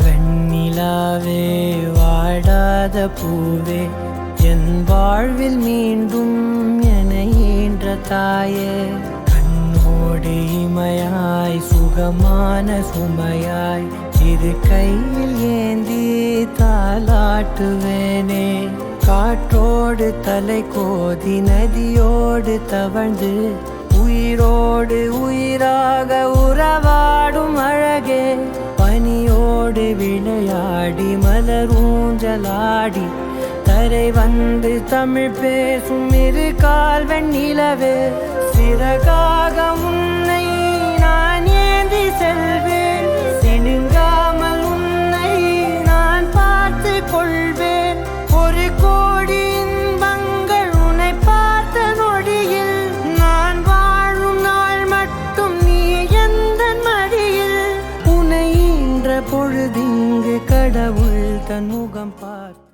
வெண்ணிலாவே வாடாத பூவே என் வாழ்வில் மீண்டும் என ஈன்ற தாயே கண்ணோடு இமையாய் சுகமான சுமையாய் இரு கையில் ஏந்தி தாலாட்டுவேனே காற்றோடு தலை கோதி நதியோடு தவழ்ந்து உயிரோடு உயிராக உறவாடும் அழகே பனியோடு விளையாடி மலர் ஊஞ்சலாடி தரை வந்து தமிழ் பேசும் இரு கால் வெண்ணிலவே சிறகாக உன்னை நான் ஏந்தி செல்வேன் சினுங்காமல் உன்னை நான் பார்த்து கொள்வேன் ஒரு கோடி இன்பங்கள் உன்னை பார்த்த நொடியில் நான் வாழும் நாள் மட்டும் நீ எந்த மடியில் உன்னை ஈன்ற பொழுதிங்கு கடவுள் தன் முகம் பார்த்து